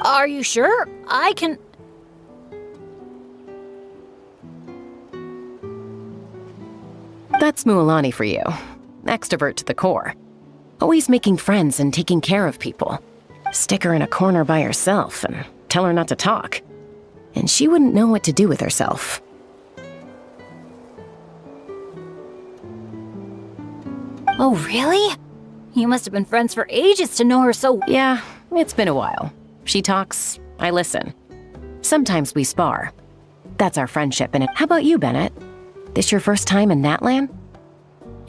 Are you sure? I can... That's Mualani for you. Extrovert to the core. Always making friends and taking care of people. Stick her in a corner by herself and tell her not to talk. And she wouldn't know what to do with herself. Oh, really? You must have been friends for ages to know her so... Yeah, it's been a while. She talks, I listen. Sometimes we spar. That's our friendship, and how about you, Bennett? This your first time in Natlan?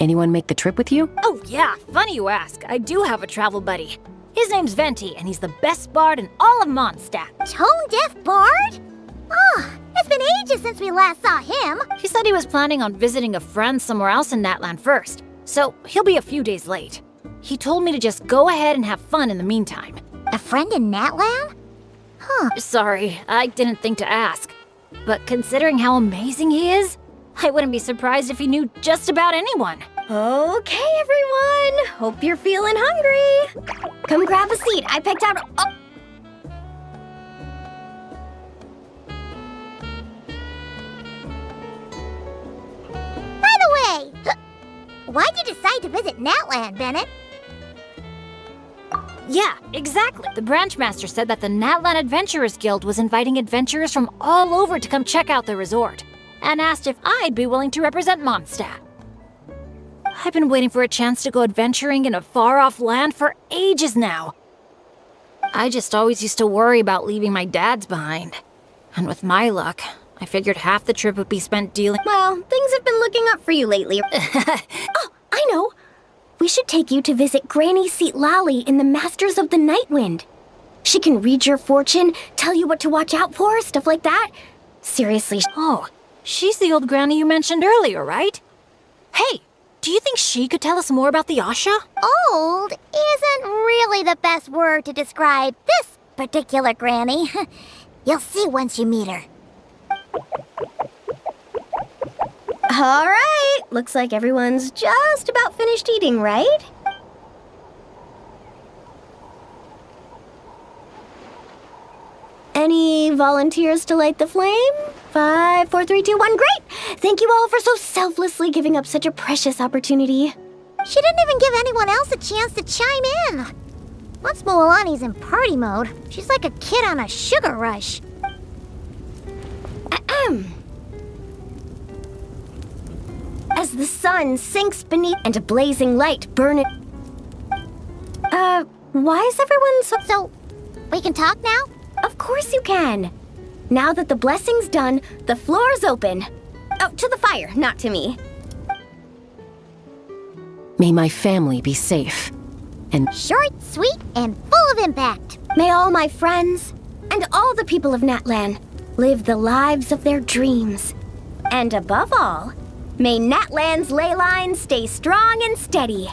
Anyone make the trip with you? Oh yeah, funny you ask. I do have a travel buddy. His name's Venti, and he's the best bard in all of Mondstadt. Tone-deaf bard? Oh, it's been ages since we last saw him. He said he was planning on visiting a friend somewhere else in Natlan first, so he'll be a few days late. He told me to just go ahead and have fun in the meantime. A friend in Natlan? Huh. Sorry, I didn't think to ask. But considering how amazing he is, I wouldn't be surprised if he knew just about anyone. Okay, everyone. Hope you're feeling hungry. Come grab a seat. I picked out... Oh. By the way, why'd you decide to visit Natlan, Bennett? Yeah, exactly. The branch master said that the Natlan Adventurers Guild was inviting adventurers from all over to come check out the resort, and asked if I'd be willing to represent Mondstadt. I've been waiting for a chance to go adventuring in a far-off land for ages now. I just always used to worry about leaving my dads behind. And with my luck, I figured half the trip would be spent dealing— Well, things have been looking up for you lately. Oh, I know. We should take you to visit Granny Seat Lally in the Masters of the Nightwind. She can read your fortune, tell you what to watch out for, stuff like that. Seriously. Oh, she's the old granny you mentioned earlier, right? Hey, do you think she could tell us more about the Asha? Old isn't really the best word to describe this particular granny. You'll see once you meet her. All right. Looks like everyone's just about finished eating, right? Any volunteers to light the flame? 5, 4, 3, 2, 1. Great! Thank you all for so selflessly giving up such a precious opportunity. She didn't even give anyone else a chance to chime in. Once Mualani's in party mode, she's like a kid on a sugar rush. Ahem. As the sun sinks beneath and a blazing light burn it. Why is everyone so... So, we can talk now? Of course you can. Now that the blessing's done, the floor's open. Oh, to the fire, not to me. May my family be safe. And Short, sweet, and full of impact. may all my friends and all the people of Natlan live the lives of their dreams. And above all, may Natlan's ley line stay strong and steady.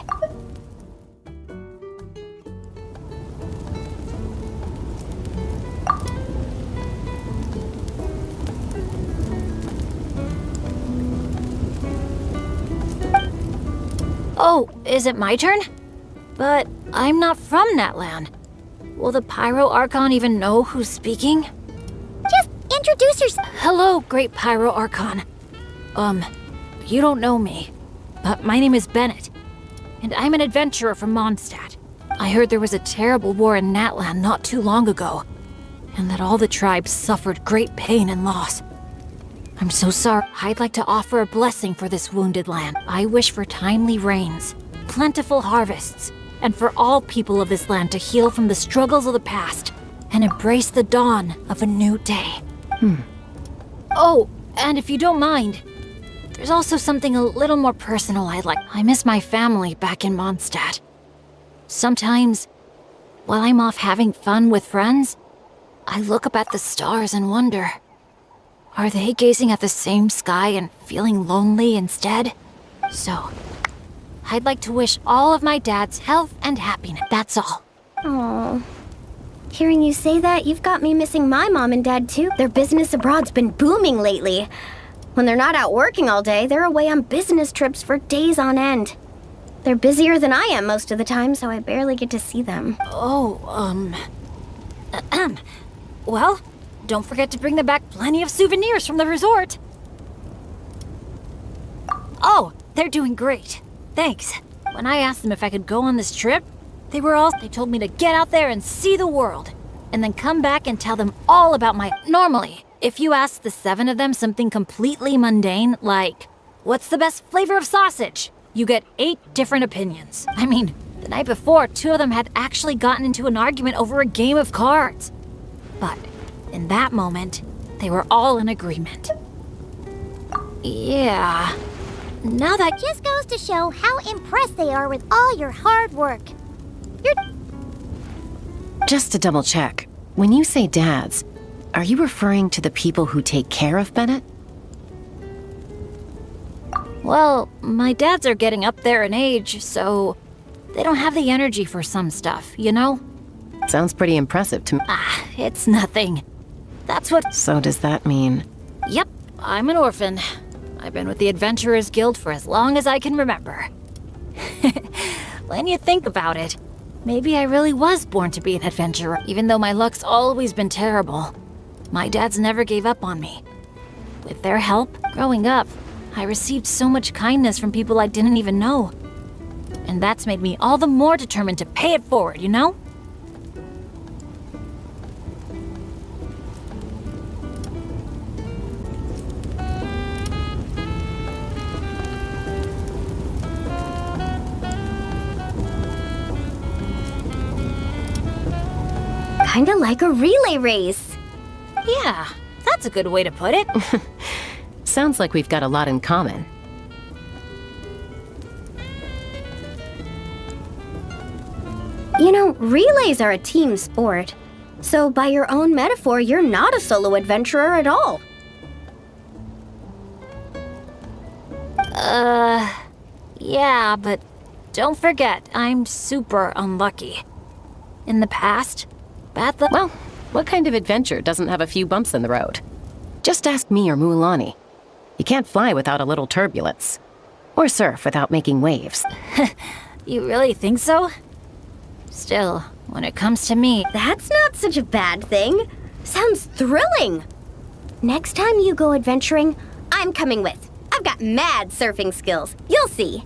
Oh, is it my turn? But I'm not from Natlan. Will the Pyro Archon even know who's speaking? Just introduce yourself. Hello, Great Pyro Archon. You don't know me, but my name is Bennett, and I'm an adventurer from Mondstadt. I heard there was a terrible war in Natlan not too long ago, and that all the tribes suffered great pain and loss. I'm so sorry. I'd like to offer a blessing for this wounded land. I wish for timely rains, plentiful harvests, and for all people of this land to heal from the struggles of the past and embrace the dawn of a new day. Oh, and if you don't mind, there's also something a little more personal I'd like. I miss my family back in Mondstadt. Sometimes, while I'm off having fun with friends, I look up at the stars and wonder, are they gazing at the same sky and feeling lonely instead? So, I'd like to wish all of my dads health and happiness. That's all. Oh. Hearing you say that, you've got me missing my mom and dad too. Their business abroad's been booming lately. When they're not out working all day, they're away on business trips for days on end. They're busier than I am most of the time, so I barely get to see them. Oh, Well, don't forget to bring them back plenty of souvenirs from the resort. Oh, they're doing great. Thanks. When I asked them if I could go on this trip, they told me to get out there and see the world, and then come back and tell them all about my... Normally, if you ask the 7 of them something completely mundane, like, what's the best flavor of sausage? You get 8 different opinions. I mean, the night before, 2 of them had actually gotten into an argument over a game of cards. But in that moment, they were all in agreement. Yeah. Now that Just goes to show how impressed they are with all your hard work. Just to double check, when you say dads, are you referring to the people who take care of Bennett? Well, my dads are getting up there in age, so they don't have the energy for some stuff, you know? Sounds pretty impressive to me. It's nothing. That's what... So does that mean... Yep, I'm an orphan. I've been with the Adventurers Guild for as long as I can remember. When you think about it, maybe I really was born to be an adventurer, even though my luck's always been terrible. My dads never gave up on me. With their help, growing up, I received so much kindness from people I didn't even know. And that's made me all the more determined to pay it forward, you know? Kinda like a relay race. Yeah, that's a good way to put it. Sounds like we've got a lot in common. You know, relays are a team sport. So by your own metaphor, you're not a solo adventurer at all. Yeah, but don't forget, I'm super unlucky. In the past, bad luck... Well, what kind of adventure doesn't have a few bumps in the road? Just ask me or Mualani. You can't fly without a little turbulence. Or surf without making waves. You really think so? Still, when it comes to me... That's not such a bad thing. Sounds thrilling. Next time you go adventuring, I'm coming with. I've got mad surfing skills. You'll see.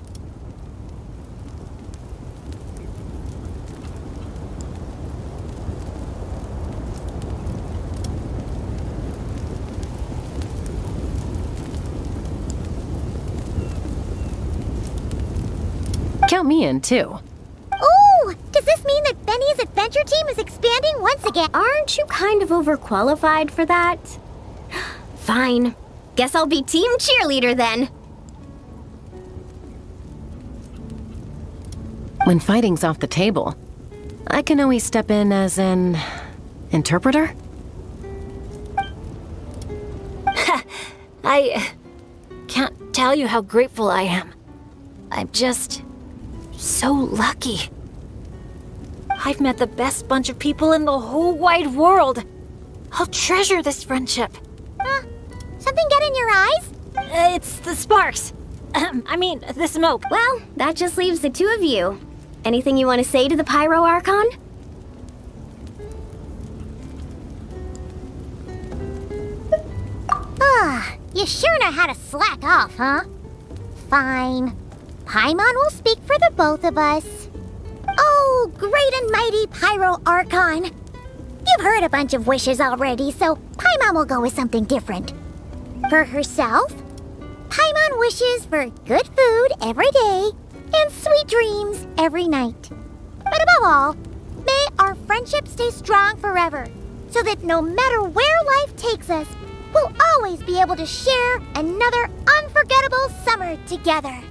Count me in, too. Ooh, does this mean that Benny's adventure team is expanding once again? Aren't you kind of overqualified for that? Fine. Guess I'll be team cheerleader then. When fighting's off the table, I can always step in as an... interpreter? I can't tell you how grateful I am. I'm just so lucky. I've met the best bunch of people in the whole wide world. I'll treasure this friendship. Something get in your eyes? It's the sparks. I mean, the smoke. Well, that just leaves the 2 of you. Anything you want to say to the Pyro Archon? You sure know how to slack off, huh? Fine. Paimon will speak for the both of us. Oh, great and mighty Pyro Archon. You've heard a bunch of wishes already, so Paimon will go with something different. For herself, Paimon wishes for good food every day and sweet dreams every night. But above all, may our friendship stay strong forever, so that no matter where life takes us, we'll always be able to share another unforgettable summer together.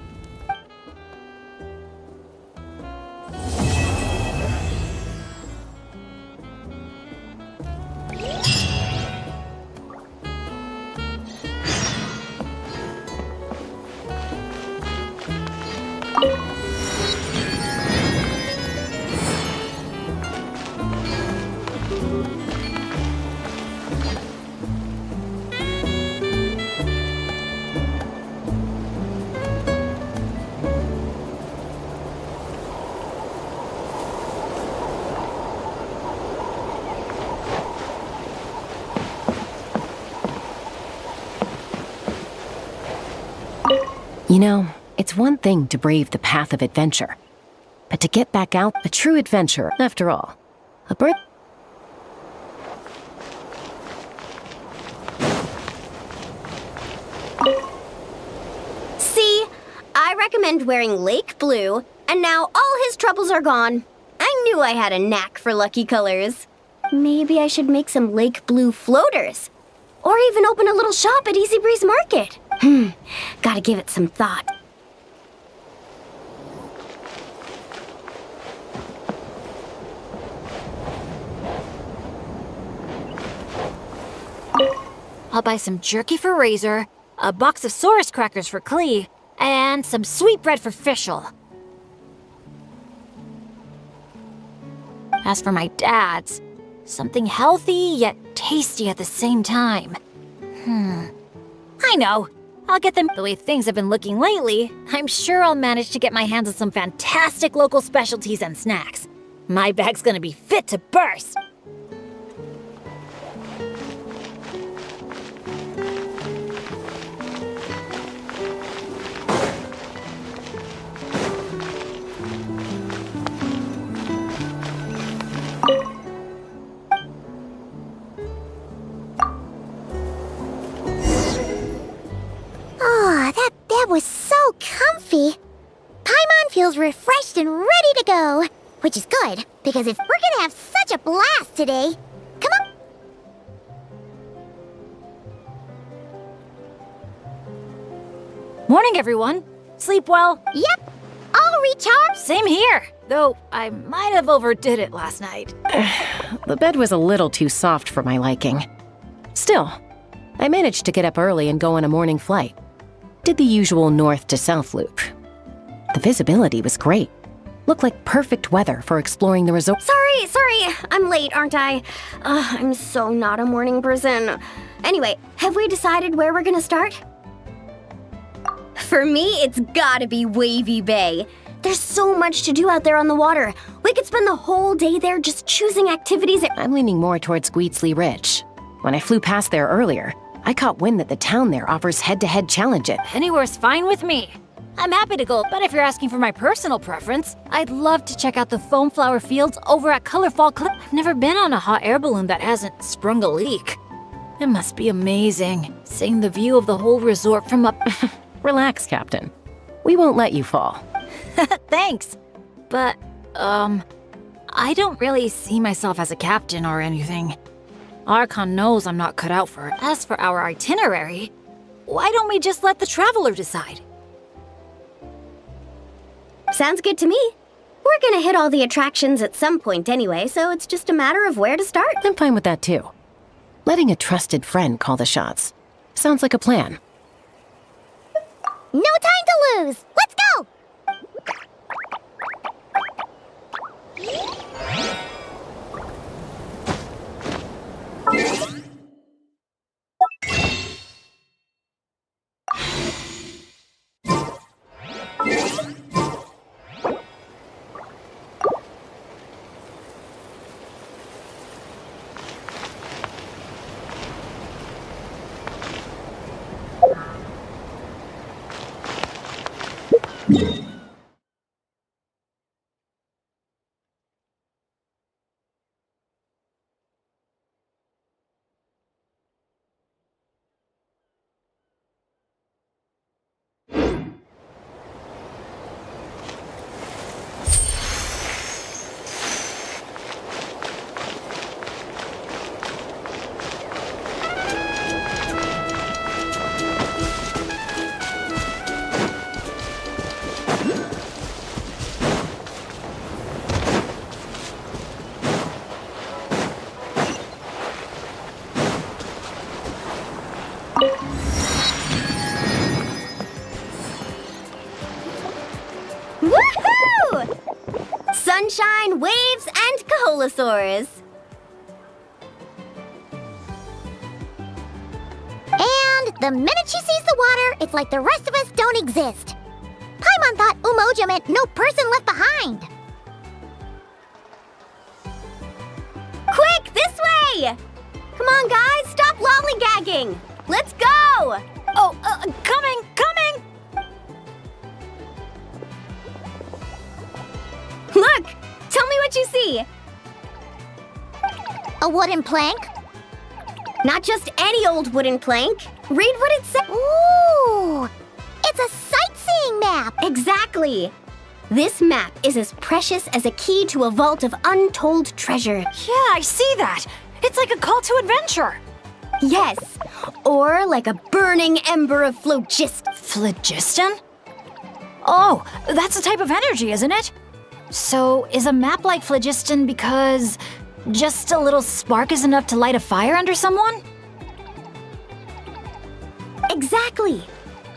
You know, it's one thing to brave the path of adventure, but to get back out, a true adventurer, after all. A bird. See, I recommend wearing lake blue, and now all his troubles are gone. I knew I had a knack for lucky colors. Maybe I should make some lake blue floaters. Or even open a little shop at Easy Breeze Market. Gotta give it some thought. I'll buy some jerky for Razor, a box of Saurus crackers for Klee, and some sweetbread for Fischl. As for my dad's, something healthy yet tasty at the same time. I know. I'll get them. The way things have been looking lately, I'm sure I'll manage to get my hands on some fantastic local specialties and snacks. My bag's gonna be fit to burst. Oh, that was so comfy. Paimon feels refreshed and ready to go. Which is good, because if we're gonna have such a blast today, come on. Morning, everyone. Sleep well? Yep, all recharged. Same here, though I might have overdid it last night. The bed was a little too soft for my liking. Still, I managed to get up early and go on a morning flight. Did the usual north to south loop. The visibility was great. Looked like perfect weather for exploring the resort. Sorry, I'm late, aren't I? I'm so not a morning person. Anyway, have we decided where we're gonna start? For me, it's gotta be Wavy Bay. There's so much to do out there on the water. We could spend the whole day there just choosing activities. I'm leaning more towards Gweedsley Ridge. When I flew past there earlier, I caught wind that the town there offers head-to-head challenges. Anywhere's fine with me. I'm happy to go, but if you're asking for my personal preference, I'd love to check out the foam flower fields over at Colorfall Cliff. I've never been on a hot air balloon that hasn't sprung a leak. It must be amazing, seeing the view of the whole resort from up. Relax, Captain. We won't let you fall. Thanks. But, I don't really see myself as a captain or anything. Archon knows I'm not cut out for it. As for our itinerary, why don't we just let the traveler decide? Sounds good to me. We're gonna hit all the attractions at some point anyway, so it's just a matter of where to start. I'm fine with that too. Letting a trusted friend call the shots. Sounds like a plan. No time to lose. Let's go. Woohoo! Sunshine, waves, and Kaholosaurs. And the minute she sees the water, it's like the rest of us don't exist. Paimon thought Umoja meant no person left behind. Quick, this way! Come on, guys, stop lollygagging! Let's go! Oh, coming! what you see. A wooden plank? Not just any old wooden plank. Read what it says. Ooh! It's a sightseeing map! Exactly. This map is as precious as a key to a vault of untold treasure. Yeah, I see that. It's like a call to adventure. Yes, or like a burning ember of phlogiston. Phlogiston? Oh, that's a type of energy, isn't it? So, is a map like phlogiston because just a little spark is enough to light a fire under someone? Exactly.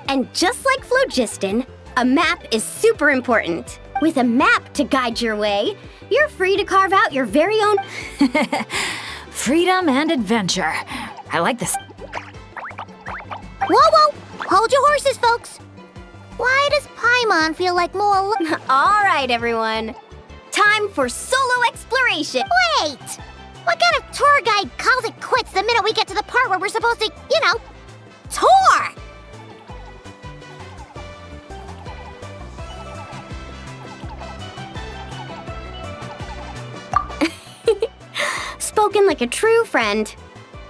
And just like phlogiston, a map is super important. With a map to guide your way, you're free to carve out your very own... Freedom and adventure. I like this. Whoa, whoa! Hold your horses, folks! Why does Paimon feel like more All right, everyone. Time for solo exploration. Wait! What kind of tour guide calls it quits the minute we get to the part where we're supposed to, tour? Spoken like a true friend.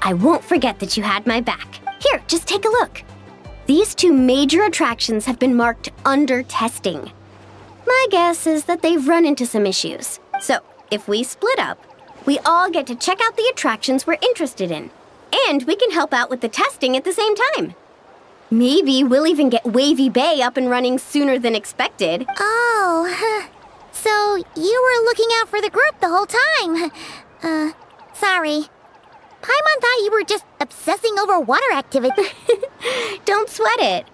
I won't forget that you had my back. Here, just take a look. These two major attractions have been marked under testing. My guess is that they've run into some issues. So, if we split up, we all get to check out the attractions we're interested in. And we can help out with the testing at the same time. Maybe we'll even get Wavy Bay up and running sooner than expected. Oh, so you were looking out for the group the whole time. Sorry. Paimon thought you were just obsessing over water activity. Don't sweat it.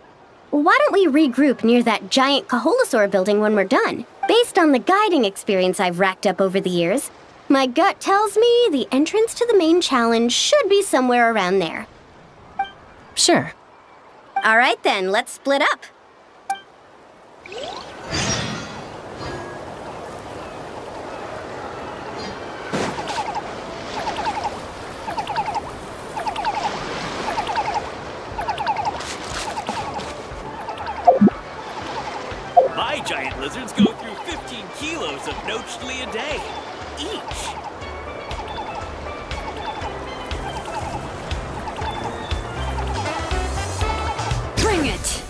Why don't we regroup near that giant Kaholosaur building when we're done? Based on the guiding experience I've racked up over the years, my gut tells me the entrance to the main challenge should be somewhere around there. Sure. All right then, let's split up. My giant lizards go through 15 kilos of nochli a day, each. Bring it!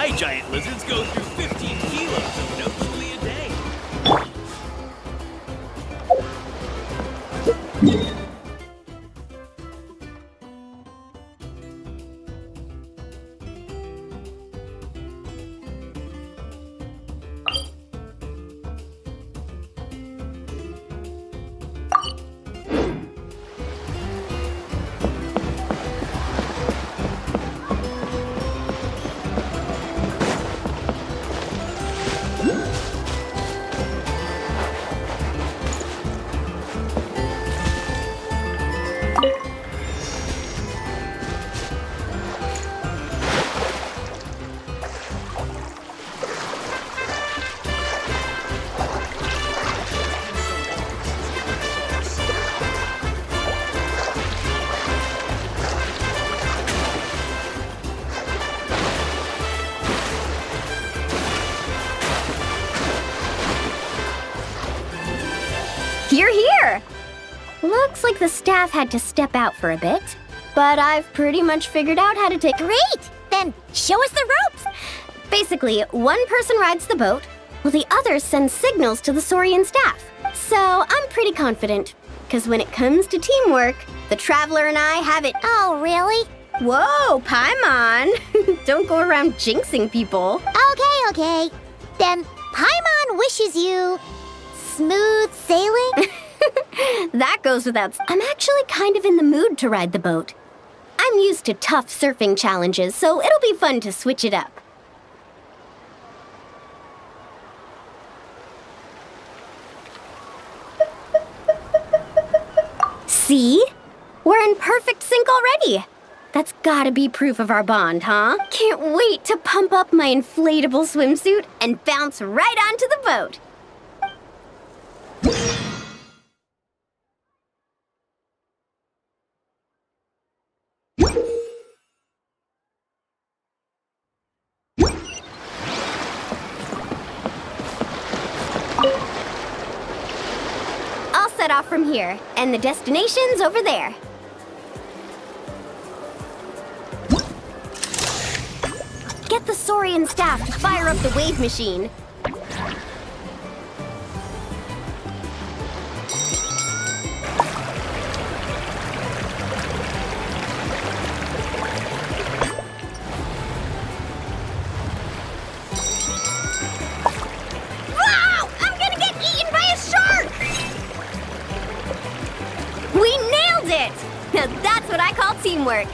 My giant lizards go through 15 kilos of nochli a day. You're here! Looks like the staff had to step out for a bit, but I've pretty much figured out how to take... Great! Then show us the ropes! Basically, one person rides the boat, while the other sends signals to the Saurian staff. So I'm pretty confident, because when it comes to teamwork, the Traveler and I have it... Oh, really? Whoa, Paimon! Don't go around jinxing people. Okay. Then Paimon wishes you smooth sailing? That goes without... I'm actually kind of in the mood to ride the boat. I'm used to tough surfing challenges, so it'll be fun to switch it up. See? We're in perfect sync already. That's gotta be proof of our bond, huh? Can't wait to pump up my inflatable swimsuit and bounce right onto the boat. I'll set off from here, and the destination's over there. Get the Saurian staff to fire up the wave machine. Wow! I'm gonna get eaten by a shark! We nailed it! Now that's what I call teamwork.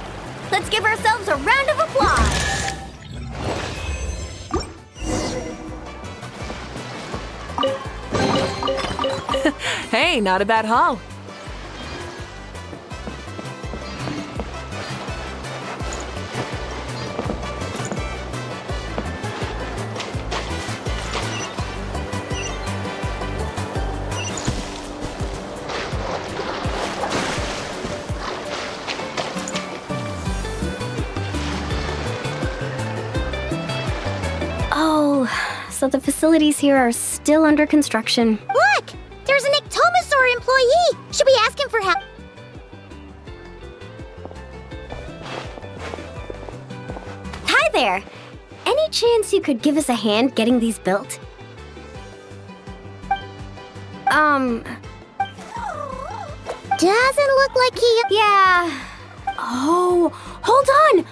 Let's give ourselves a round of applause. Hey, not a bad haul. Oh, so the facilities here are still under construction. Look! There's an Ectomosaur employee! Should we ask him for help? Hi there! Any chance you could give us a hand getting these built? Doesn't look like he... Yeah. Oh, hold on!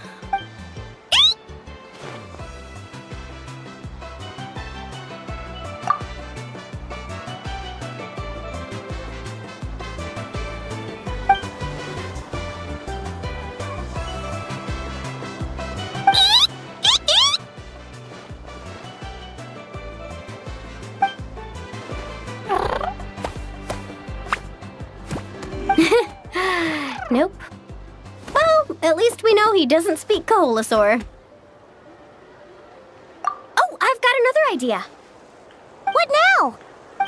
Nope. Well, at least we know he doesn't speak Koholosaur. Oh, I've got another idea. What now?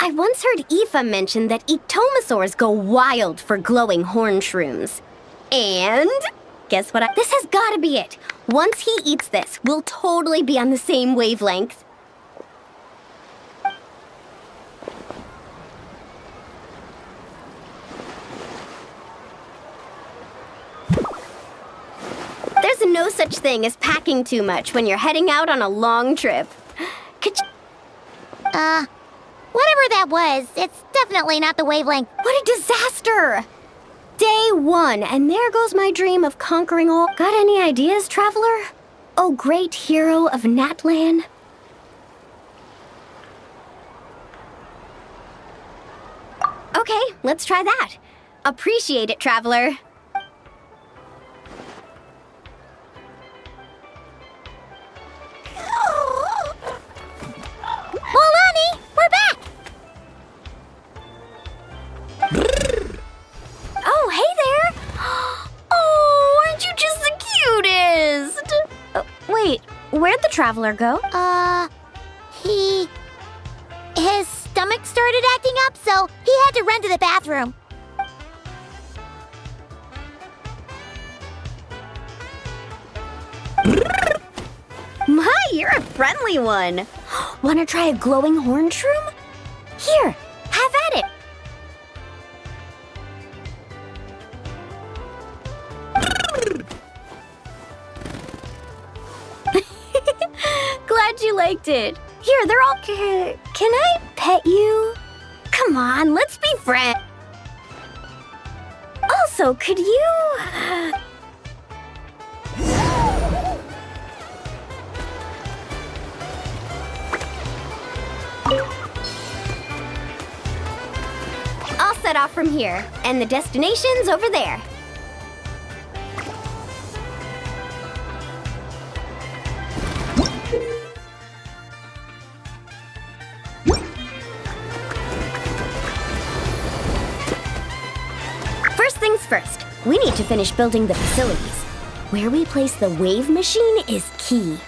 I once heard Aoife mention that Ectomosaurs go wild for glowing horn shrooms. And guess what? This has got to be it. Once he eats this, we'll totally be on the same wavelength. There's no such thing as packing too much when you're heading out on a long trip. Whatever that was, it's definitely not the wavelength. What a disaster! Day 1, and there goes my dream of conquering all... Got any ideas, Traveler? Oh, great hero of Natlan? Okay, let's try that. Appreciate it, Traveler. Molani, we're back! Oh, hey there! Oh, aren't you just the cutest? Wait, where'd the Traveler go? His stomach started acting up, so he had to run to the bathroom. My, you're a friendly one. Wanna try a glowing horn shroom? Here, have at it. told you liked it. Here, they're all... Can I pet you? Come on, let's be friends. Also, could you... I'll set off from here, and the destination's over there. First things first, we need to finish building the facilities. Where we place the wave machine is key.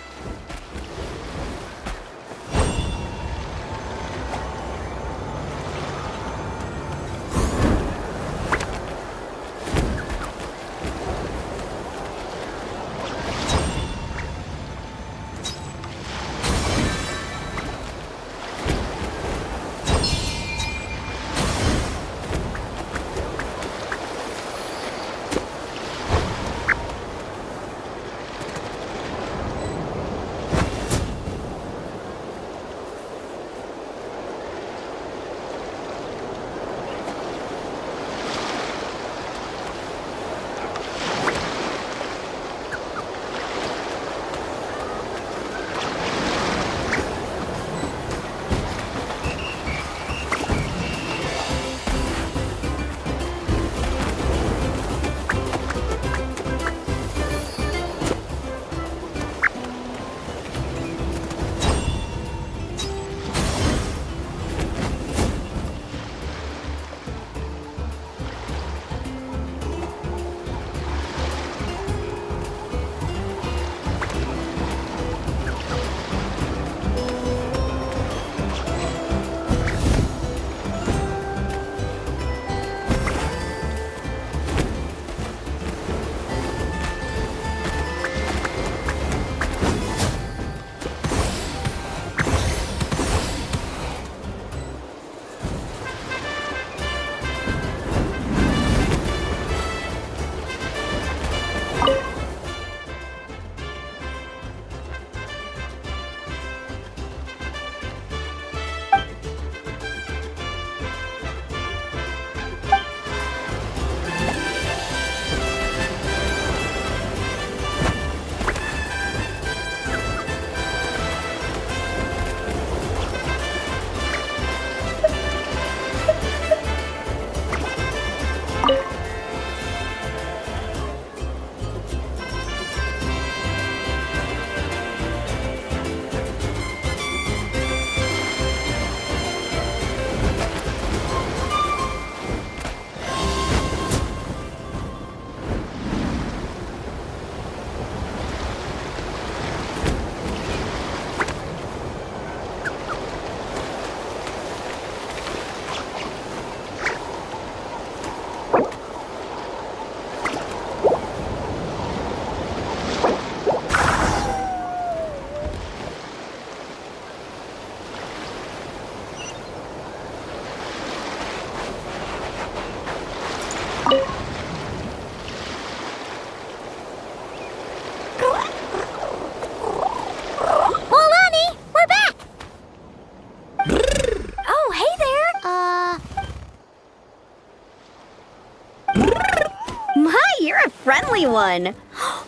Friendly one.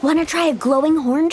Wanna try a glowing horn?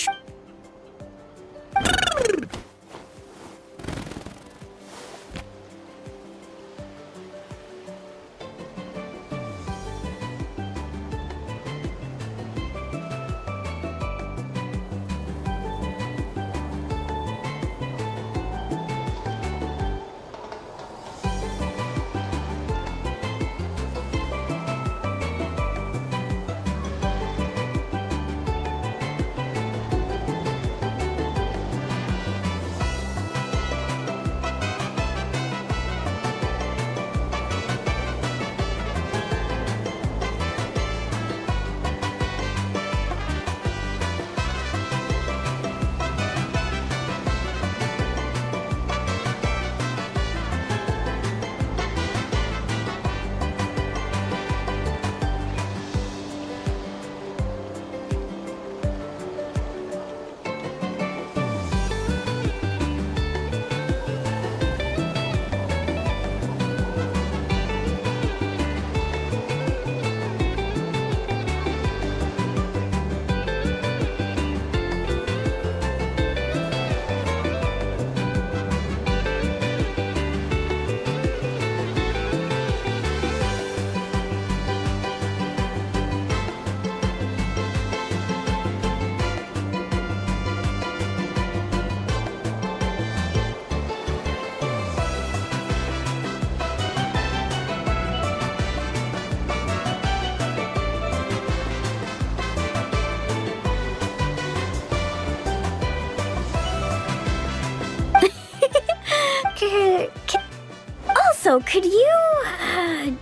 So, could you,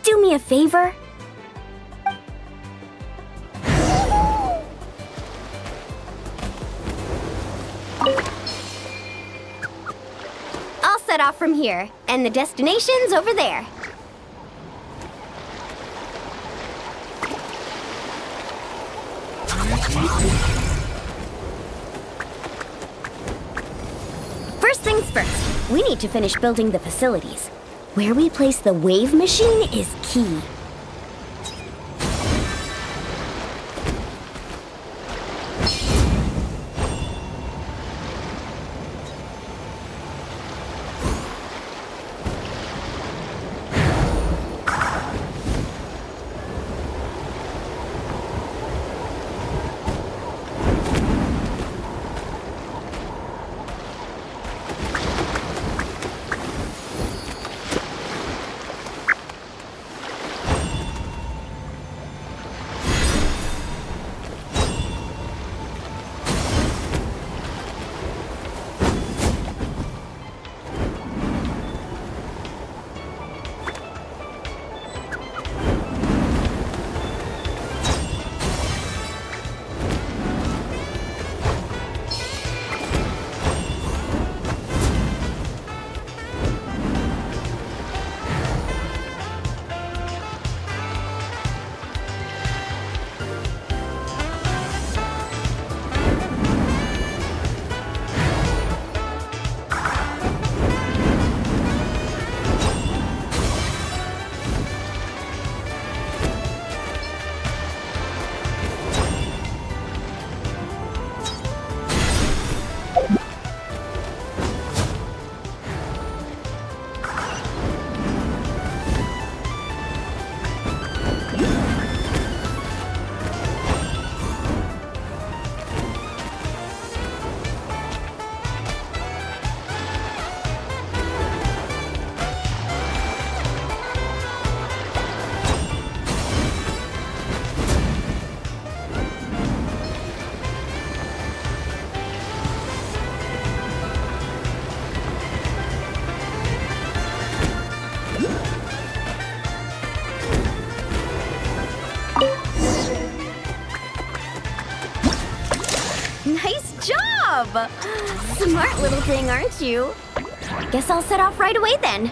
do me a favor? I'll set off from here, and the destination's over there. First things first, we need to finish building the facilities. Where we place the wave machine is key. Nice job! Smart little thing, aren't you? Guess I'll set off right away then.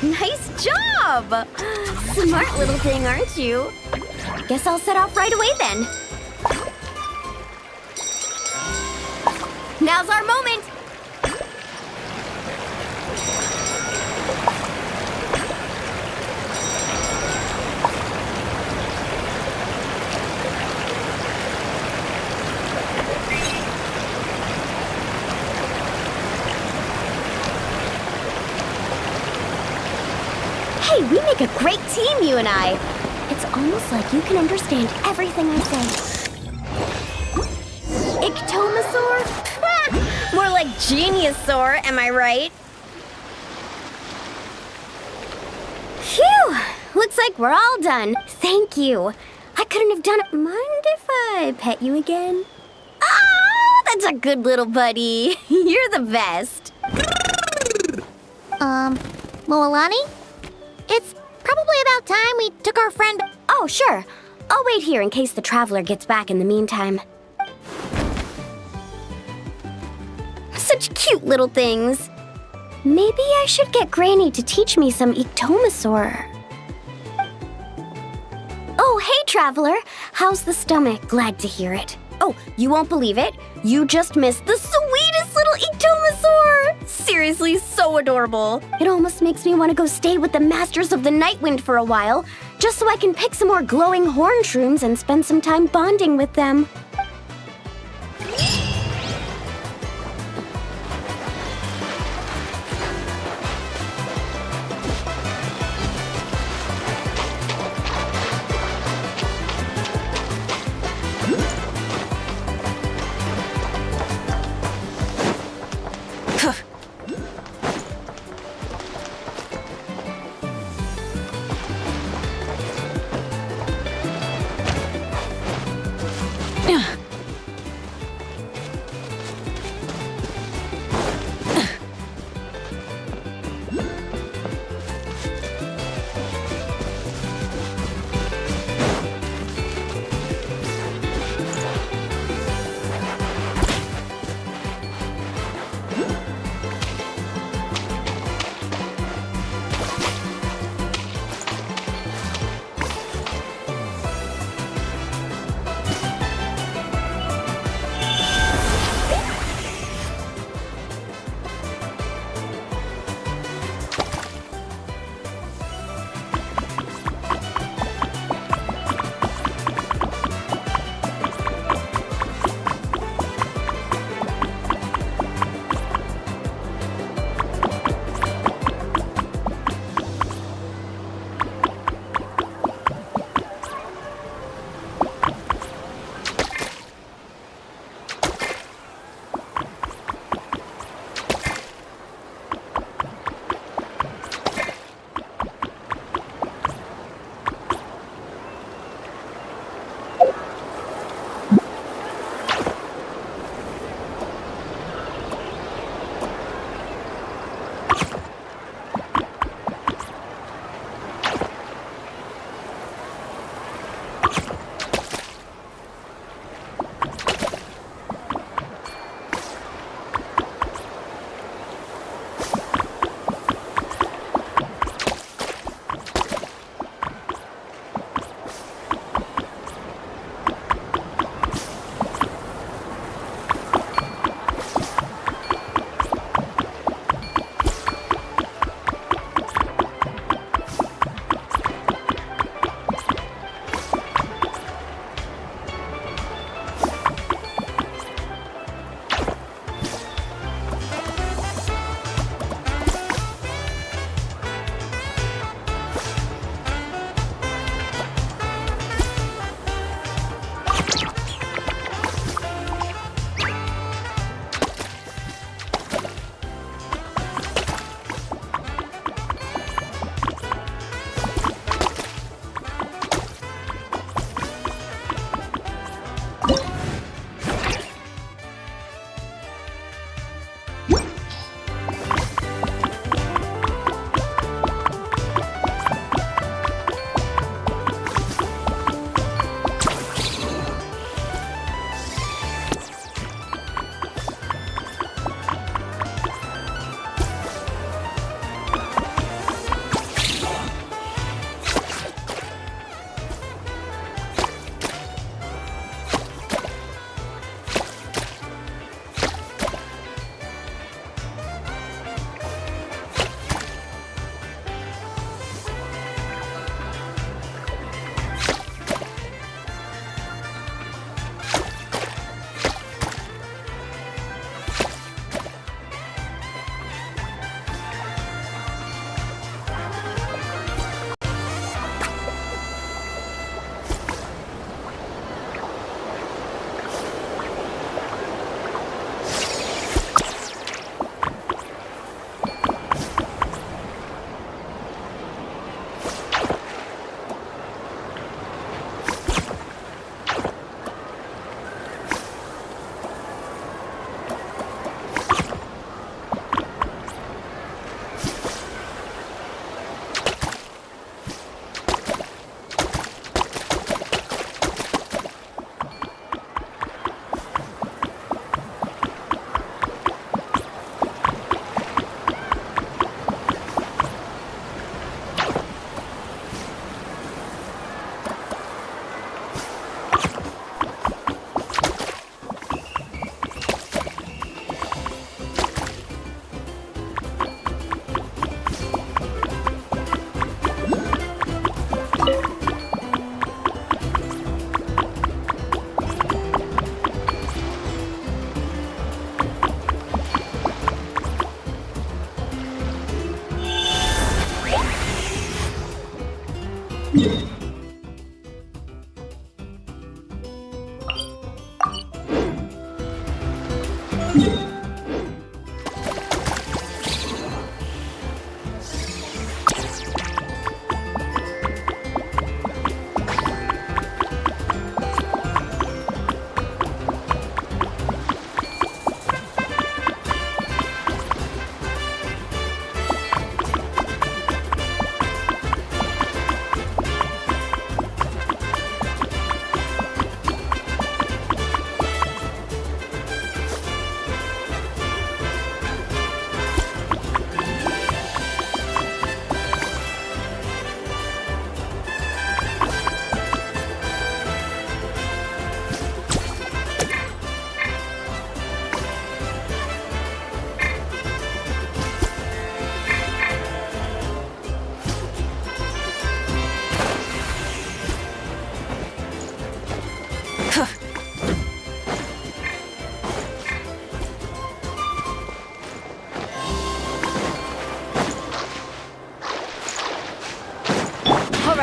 Nice job! Smart little thing, aren't you? Guess I'll set off right away then. Now's our moment! Hey, we make a great team, you and I. It's almost like you can understand everything I say. Ictomasaur? More like Geniusaur, am I right? Phew! Looks like we're all done. Thank you. I couldn't have done it. Mind if I pet you again? Oh, that's a good little buddy. You're the best. Moalani? It's probably about time we took our friend. Oh, sure. I'll wait here in case the traveler gets back in the meantime. Such cute little things. Maybe I should get Granny to teach me some Ictomasaur. Oh, hey, traveler. How's the stomach? Glad to hear it. Oh, you won't believe it. You just missed the sweetest little Ictomasaur! Seriously, so adorable. It almost makes me want to go stay with the Masters of the Nightwind for a while, just so I can pick some more glowing horn shrooms and spend some time bonding with them.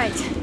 right.